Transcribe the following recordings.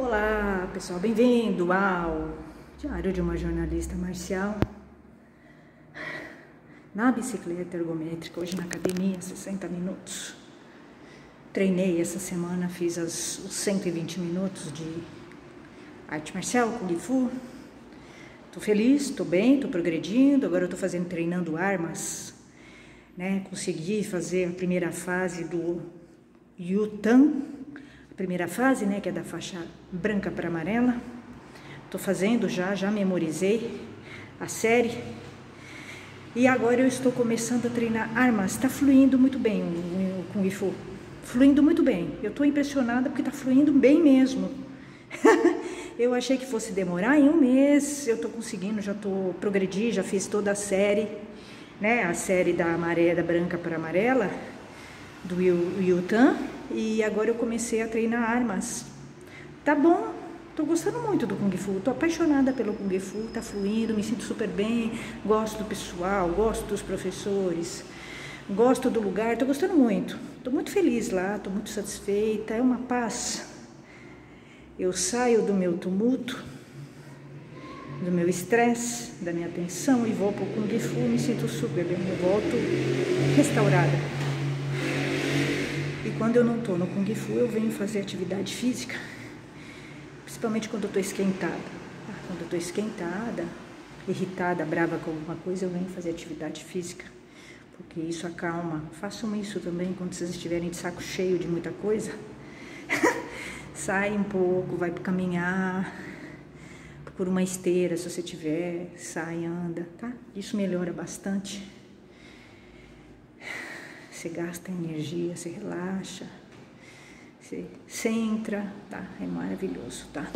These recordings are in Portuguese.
Olá, pessoal, bem-vindo ao Diário de uma Jornalista Marcial. Na bicicleta ergométrica, hoje na academia, 60 minutos. Treinei essa semana, fiz os 120 minutos de arte marcial, Kung Fu. Tô feliz, tô bem, tô progredindo. Agora eu tô treinando armas, né? Consegui fazer a primeira fase do Yutan. Primeira fase, né, que é da faixa branca para amarela. Tô fazendo já memorizei a série. E agora eu estou começando a treinar armas. Tá fluindo muito bem o Kung Fu. Fluindo muito bem. Eu tô impressionada porque tá fluindo bem mesmo. Eu achei que fosse demorar em um mês. Eu tô conseguindo, já tô progredi, já fiz toda a série, né, a série da branca para amarela, do Yutan. E agora eu comecei a treinar armas. Tá bom, tô gostando muito do Kung Fu, tô apaixonada pelo Kung Fu, tá fluindo, me sinto super bem, gosto do pessoal, gosto dos professores, gosto do lugar, tô gostando muito. Tô muito feliz lá, tô muito satisfeita, é uma paz. Eu saio do meu tumulto, do meu estresse, da minha tensão e vou pro Kung Fu, me sinto super bem, eu volto restaurada. E quando eu não estou no Kung Fu, eu venho fazer atividade física, principalmente quando eu estou esquentada. Quando eu estou esquentada, irritada, brava com alguma coisa, eu venho fazer atividade física, porque isso acalma. Façam isso também quando vocês estiverem de saco cheio de muita coisa. Sai um pouco, vai caminhar, procura uma esteira se você tiver, sai, anda, tá? Isso melhora bastante. Você gasta energia, você relaxa, você centra, tá? É maravilhoso, tá?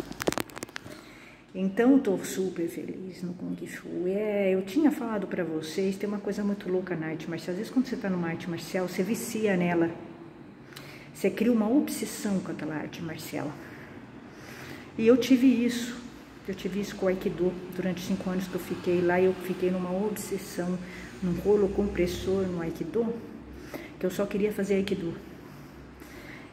Então, tô super feliz no Kung Fu. Eu tinha falado pra vocês, tem uma coisa muito louca na arte marcial. Às vezes, quando você tá numa arte marcial, você vicia nela. Você cria uma obsessão com aquela arte marcial. E eu tive isso. Eu tive isso com o Aikido. Durante 5 anos que eu fiquei lá, eu fiquei numa obsessão, num rolo compressor no Aikido, que eu só queria fazer Aikido.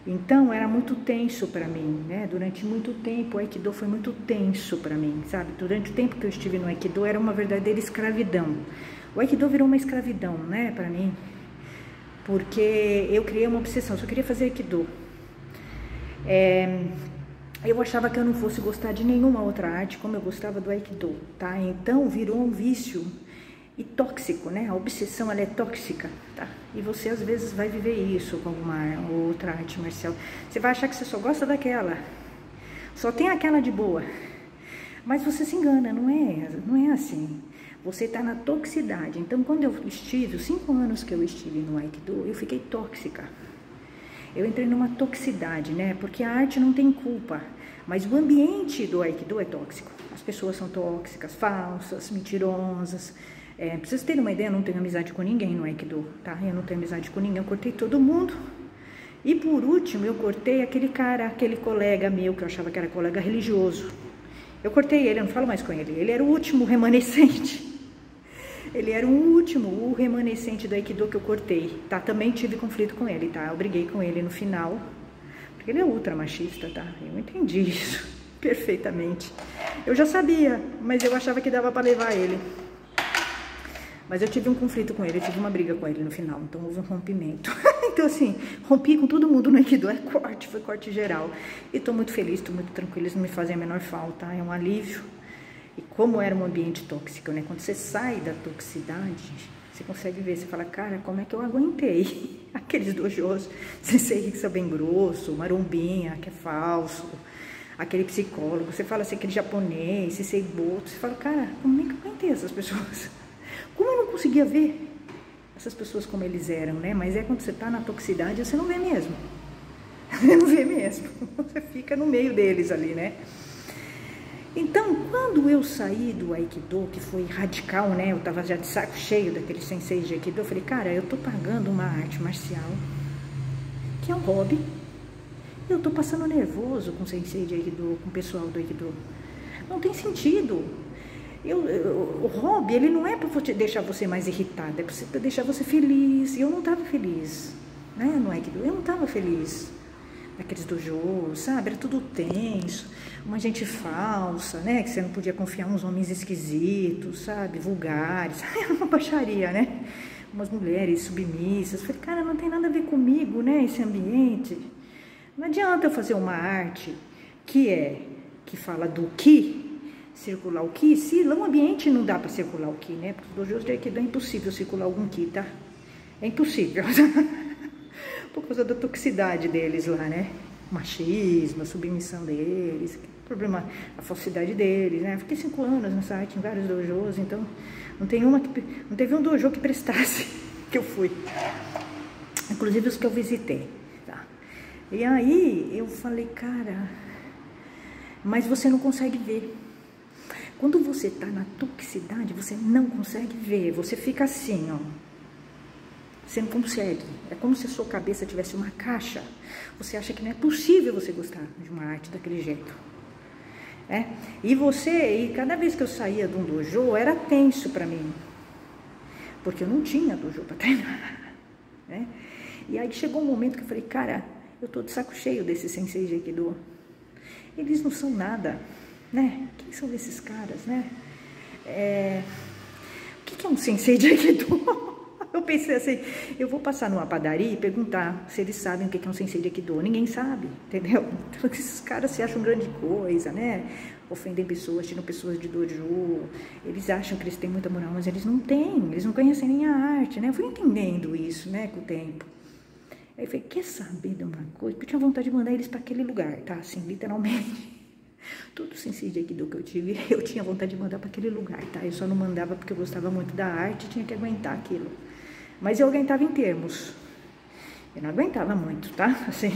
Então, era muito tenso para mim, né? Durante muito tempo, o Aikido foi muito tenso para mim, sabe? Durante o tempo que eu estive no Aikido, era uma verdadeira escravidão. O Aikido virou uma escravidão, né, para mim, porque eu criei uma obsessão, só queria fazer Aikido. Eu achava que eu não fosse gostar de nenhuma outra arte como eu gostava do Aikido, tá? Então, virou um vício e tóxico, né? A obsessão, ela é tóxica, tá? E você às vezes vai viver isso com alguma outra arte marcial. Você vai achar que você só gosta daquela, só tem aquela de boa, mas você se engana, não é assim. Você tá na toxicidade. Então, quando eu estive, os 5 anos que eu estive no Aikido, eu fiquei tóxica. Eu entrei numa toxicidade, né? Porque a arte não tem culpa, mas o ambiente do Aikido é tóxico. As pessoas são tóxicas, falsas, mentirosas. Pra vocês terem uma ideia, eu não tenho amizade com ninguém no Aikido, tá? Eu não tenho amizade com ninguém, eu cortei todo mundo. E por último, eu cortei aquele cara, aquele colega meu, que eu achava que era colega religioso. Eu cortei ele, eu não falo mais com ele. Ele era o último remanescente. Ele era o remanescente do Aikido que eu cortei, tá? Também tive conflito com ele, tá? Eu briguei com ele no final, porque ele é ultra machista, tá? Eu entendi isso perfeitamente. Eu já sabia, mas eu achava que dava pra levar ele. Mas eu tive um conflito com ele, eu tive uma briga com ele no final, então houve um rompimento. Então assim, rompi com todo mundo no Aikido, foi corte geral. E tô muito feliz, tô muito tranquila, eles não me fazem a menor falta, é um alívio. E como era um ambiente tóxico, né? Quando você sai da toxicidade, você consegue ver, você fala, cara, como é que eu aguentei? Aqueles dojos, Sensei Rixa bem grosso, marombinha, que é falso, aquele psicólogo, você fala assim, aquele japonês, Sensei Boto, você fala, cara, como é que eu aguentei essas pessoas? Como eu não conseguia ver essas pessoas como eles eram, né? Mas quando você tá na toxicidade, você não vê mesmo. Você não vê mesmo. Você fica no meio deles ali, né? Então, quando eu saí do Aikido, que foi radical, né? Eu tava já de saco cheio daquele sensei de Aikido. Eu falei, cara, eu tô pagando uma arte marcial, que é um hobby. Eu tô passando nervoso com o sensei de Aikido, com o pessoal do Aikido. Não tem sentido. O hobby, ele não é para deixar você mais irritada, é para deixar você feliz. E eu não estava feliz, né, no Aikido, eu não estava feliz. daqueles dojos, sabe? Era tudo tenso, uma gente falsa, né? Que você não podia confiar uns homens esquisitos, sabe? Vulgares, era uma baixaria, né? Umas mulheres submissas. Falei, cara, não tem nada a ver comigo, né? Esse ambiente. Não adianta eu fazer uma arte que fala do ki, circular o ki, se no ambiente não dá para circular o ki, né? Porque os dojos de Aikido é impossível circular algum ki, tá? É impossível. Por causa da toxicidade deles lá, né? O machismo, a submissão deles, o problema, a falsidade deles, né? Fiquei 5 anos nessa arte em vários dojos, então não teve um dojo que prestasse que eu fui. Inclusive os que eu visitei, tá? E aí eu falei, cara, mas você não consegue ver. Quando você tá na toxicidade, você não consegue ver, você fica assim, ó. Você não consegue. É como se a sua cabeça tivesse uma caixa. Você acha que não é possível você gostar de uma arte daquele jeito. E cada vez que eu saía de um dojo, era tenso pra mim. Porque eu não tinha dojo pra treinar. Né? E aí chegou um momento que eu falei, cara, eu tô de saco cheio desses senseis de Aikido. Eles não são nada, né? Quem são esses caras, né? O que é um sensei de Aikido? Eu pensei assim, eu vou passar numa padaria e perguntar se eles sabem o que é um sensei de Aikido. Ninguém sabe, entendeu? Então esses caras se acham grande coisa, né? Ofendem pessoas, tiram pessoas de dojo. Eles acham que eles têm muita moral, mas eles não têm. Eles não conhecem nem a arte, né? Eu fui entendendo isso, né, com o tempo. Aí eu falei, quer saber de uma coisa? Porque eu tinha vontade de mandar eles para aquele lugar, tá? Assim, literalmente. Todo sensei de Aikido que eu tive, eu tinha vontade de mandar para aquele lugar, tá? Eu só não mandava porque eu gostava muito da arte e tinha que aguentar aquilo. Mas eu aguentava em termos. Eu não aguentava muito, tá? Assim.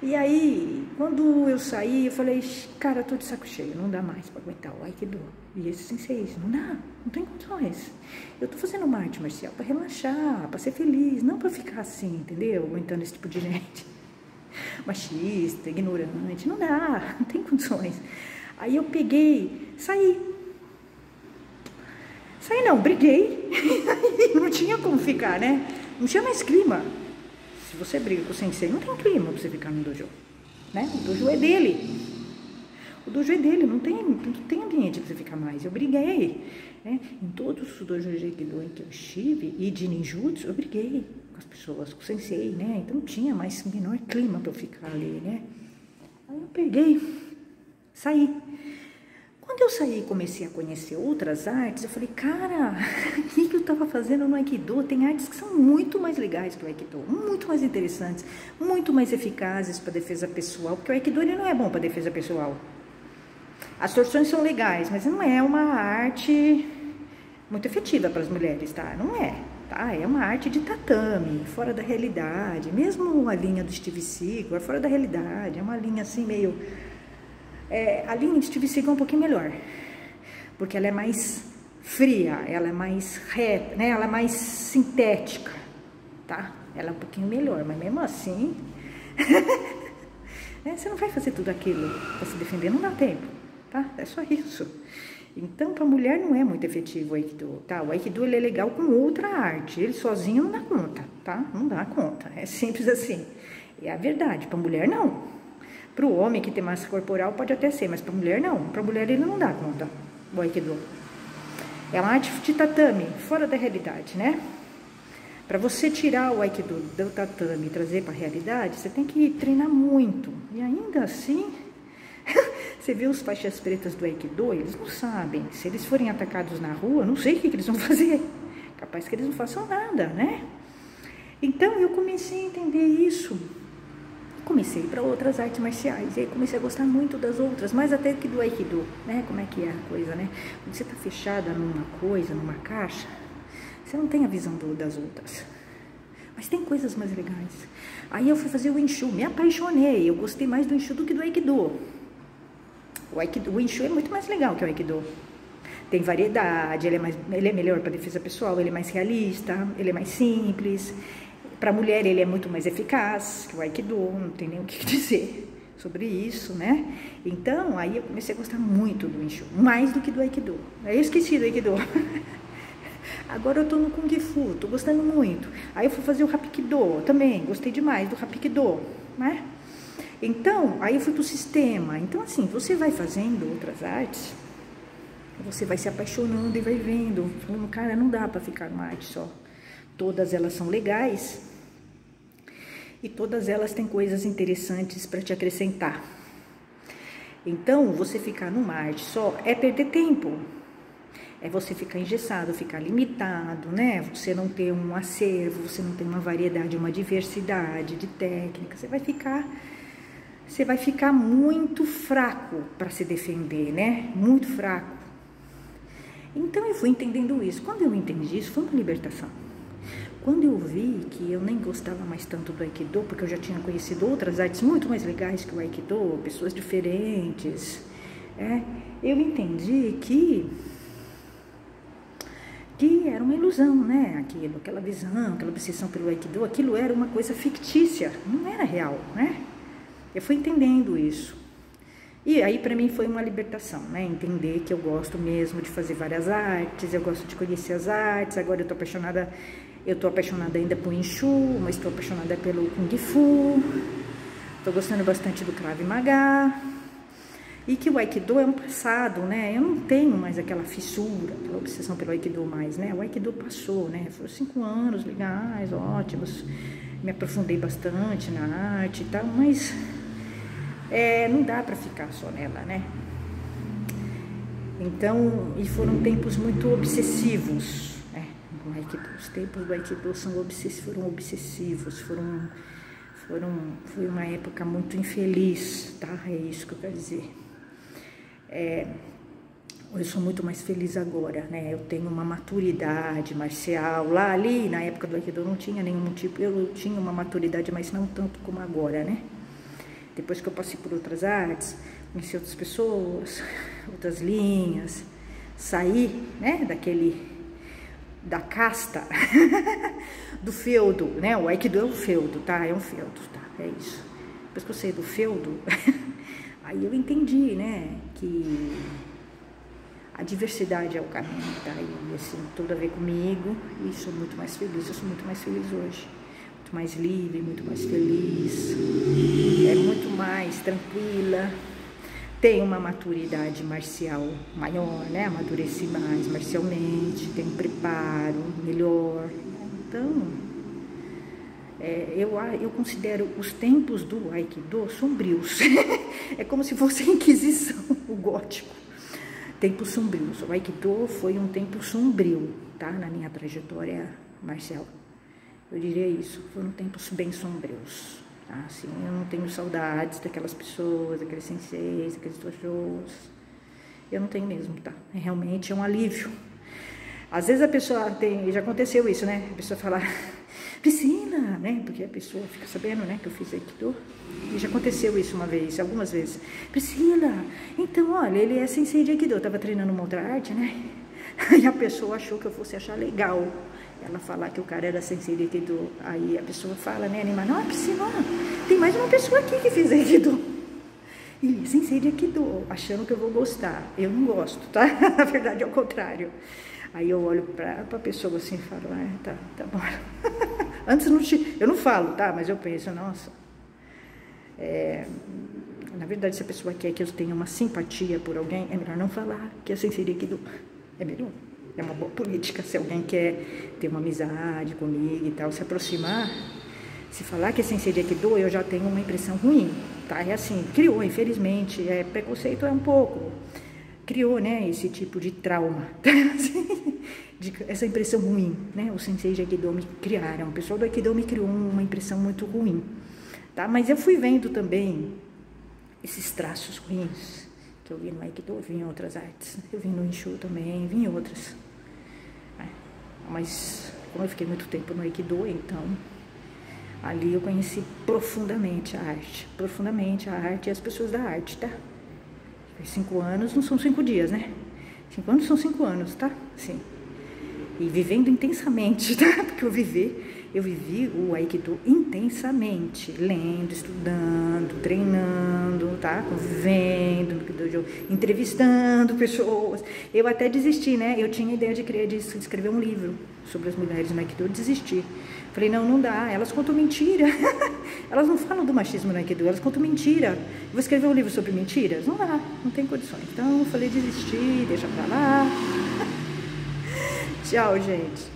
E aí, quando eu saí, eu falei, cara, tô de saco cheio, não dá mais pra aguentar o Aikido. E esses senseis, não dá, não tem condições. Eu tô fazendo uma arte marcial pra relaxar, pra ser feliz, não pra ficar assim, entendeu? Aguentando esse tipo de gente. Machista, ignorante, não dá, não tem condições. Aí eu peguei, saí não, briguei, não tinha como ficar, né? Não tinha mais clima. Se você briga com o sensei, não tem clima pra você ficar no dojo, né? O dojo é dele. O dojo é dele, não tem ambiente pra você ficar mais. Eu briguei, né? Em todos os dojos de Aikido em que eu estive, e de ninjutsu, eu briguei com as pessoas, com o sensei, né? Então não tinha mais menor clima pra eu ficar ali, né? Aí eu peguei, saí. Quando eu saí e comecei a conhecer outras artes, eu falei, cara, o que eu estava fazendo no Aikido? Tem artes que são muito mais legais que o Aikido, muito mais interessantes, muito mais eficazes para defesa pessoal, porque o Aikido ele não é bom para defesa pessoal. As torções são legais, mas não é uma arte muito efetiva para as mulheres, tá? Não é, tá? É uma arte de tatame, fora da realidade, mesmo a linha do Steve Seagal é fora da realidade, é uma linha assim meio... a linha de Steve Seagal é um pouquinho melhor, porque ela é mais fria, ela é mais reta, né? Ela é mais sintética, tá? Ela é um pouquinho melhor, mas mesmo assim, você não vai fazer tudo aquilo para se defender, não dá tempo, tá? É só isso. Então, para mulher não é muito efetivo o Aikido, tá? O Aikido ele é legal com outra arte, ele sozinho não dá conta, tá? Não dá conta, é simples assim. É a verdade, para mulher não. Para o homem que tem massa corporal pode até ser, mas para a mulher não. Para a mulher ele não dá conta, o Aikido. É uma arte de tatame, fora da realidade, né? Para você tirar o Aikido do tatame e trazer para a realidade, você tem que treinar muito. E ainda assim, você vê os faixas pretas do Aikido, eles não sabem. Se eles forem atacados na rua, não sei o que eles vão fazer. Capaz que eles não façam nada, né? Então eu comecei a entender isso. Comecei para outras artes marciais, e aí comecei a gostar muito das outras, mais até que do Aikido, né? Como é que é a coisa, né? Quando você tá fechada numa coisa, numa caixa, você não tem a visão das outras. Mas tem coisas mais legais. Aí eu fui fazer o Wing Chun, me apaixonei, eu gostei mais do Wing Chun do que do Aikido. O Wing Chun é muito mais legal que o Aikido. Tem variedade, ele é melhor para defesa pessoal, ele é mais realista, ele é mais simples. Para a mulher ele é muito mais eficaz que o Aikido, não tem nem o que dizer sobre isso, né? Então, aí eu comecei a gostar muito do Wing Chun, mais do que do Aikido. Aí eu esqueci do Aikido. Agora eu tô no Kung Fu, tô gostando muito. Aí eu fui fazer o Hapkido também, gostei demais do Hapkido. né? Então, aí eu fui pro sistema. Então, assim, você vai fazendo outras artes, você vai se apaixonando e vai vendo. Falando, cara, não dá pra ficar numa arte só. Todas elas são legais e todas elas têm coisas interessantes para te acrescentar. Então, você ficar numa arte só é perder tempo. É você ficar engessado, ficar limitado, né? Você não ter um acervo, você não ter uma variedade, uma diversidade de técnicas. Você vai ficar muito fraco para se defender, né? Muito fraco. Então, eu fui entendendo isso. Quando eu entendi isso, foi uma libertação. Quando eu vi que eu nem gostava mais tanto do Aikido, porque eu já tinha conhecido outras artes muito mais legais que o Aikido, pessoas diferentes, eu entendi que era uma ilusão, né? Aquilo, aquela visão, aquela obsessão pelo Aikido, aquilo era uma coisa fictícia, não era real, né? Eu fui entendendo isso. E aí, para mim, foi uma libertação, né? Entender que eu gosto mesmo de fazer várias artes, eu gosto de conhecer as artes. Agora eu tô apaixonada ainda por Wing Chun, mas tô apaixonada pelo Kung Fu. Tô gostando bastante do Krav Maga. E que o Aikido é um passado, né? Eu não tenho mais aquela fissura, aquela obsessão pelo Aikido mais, né? O Aikido passou, né? Foram 5 anos legais, ótimos. Me aprofundei bastante na arte e tal, mas não dá pra ficar só nela, né? Então, e foram tempos muito obsessivos, né? Os tempos do Aikido foram obsessivos, foi uma época muito infeliz, tá? É isso que eu quero dizer. Eu sou muito mais feliz agora, né? Eu tenho uma maturidade marcial. Ali, na época do Aikido, eu não tinha nenhum tipo. Eu tinha uma maturidade, mas não tanto como agora, né? Depois que eu passei por outras artes, conheci outras pessoas, outras linhas, saí, né? Da casta, do feudo, né? O Aikido é um feudo, tá? É um feudo, tá? É isso. Depois que eu saí do feudo, aí eu entendi, né? Que a diversidade é o caminho, tá? E assim, tudo a ver comigo, e sou muito mais feliz. Eu sou muito mais feliz hoje. Muito mais livre, muito mais feliz. Muito mais tranquila. Tenho uma maturidade marcial maior, né? Amadureci mais marcialmente, tenho um preparo melhor. Então, eu considero os tempos do Aikido sombrios. É como se fosse a Inquisição, o gótico. Tempos sombrios. O Aikido foi um tempo sombrio, tá? Na minha trajetória marcial. Eu diria isso. Foram tempos bem sombrios. Tá? Assim, eu não tenho saudades daquelas pessoas, daqueles senseis, daqueles dojos. Eu não tenho mesmo, tá? Realmente é um alívio. Às vezes a pessoa já aconteceu isso, né? A pessoa fala, Priscila, né? Porque a pessoa fica sabendo, né? Que eu fiz Aikido. E já aconteceu isso uma vez, algumas vezes. Priscila, então, olha, ele é sensei de Aikido. Eu tava treinando uma outra arte, né? E a pessoa achou que eu fosse achar legal ela falar que o cara era sensei de Aikido. Aí a pessoa fala, né, animada, não, Priscila, tem mais uma pessoa aqui que fez Aikido. E sensei de Aikido, achando que eu vou gostar. Eu não gosto, tá? Na verdade é o contrário. Aí eu olho pra pessoa assim e falo, tá bom. Antes eu não falo, tá? Mas eu penso, nossa. Na verdade, se a pessoa quer que eu tenha uma simpatia por alguém, é melhor não falar que é sensei de Aikido. É melhor. É uma boa política. Se alguém quer ter uma amizade comigo e tal, se aproximar, se falar que é sensei de Aikido, eu já tenho uma impressão ruim, tá? É assim, criou, infelizmente, preconceito um pouco, criou, né, esse tipo de trauma, assim, essa impressão ruim, né? Os senseis de Aikido me criaram, o pessoal do Aikido me criou uma impressão muito ruim, tá? Mas eu fui vendo também esses traços ruins que eu vi no Aikido, eu vi em outras artes, eu vi no Wing Chun também, vi em outras. Mas, como eu fiquei muito tempo no Aikido, então, ali eu conheci profundamente a arte e as pessoas da arte, tá? 5 anos não são 5 dias, né? 5 anos são 5 anos, tá? Sim. E vivendo intensamente, tá? Porque eu vivi o Aikido intensamente, lendo, estudando, treinando, tá? Convivendo, entrevistando pessoas. Eu até desisti, né? Eu tinha a ideia de escrever um livro sobre as mulheres no Aikido, eu desisti. Falei, não, não dá, elas contam mentira. Elas não falam do machismo no Aikido, elas contam mentira. Vou escrever um livro sobre mentiras? Não dá, não tem condições. Então, eu falei, desistir, deixa pra lá. Tchau, gente.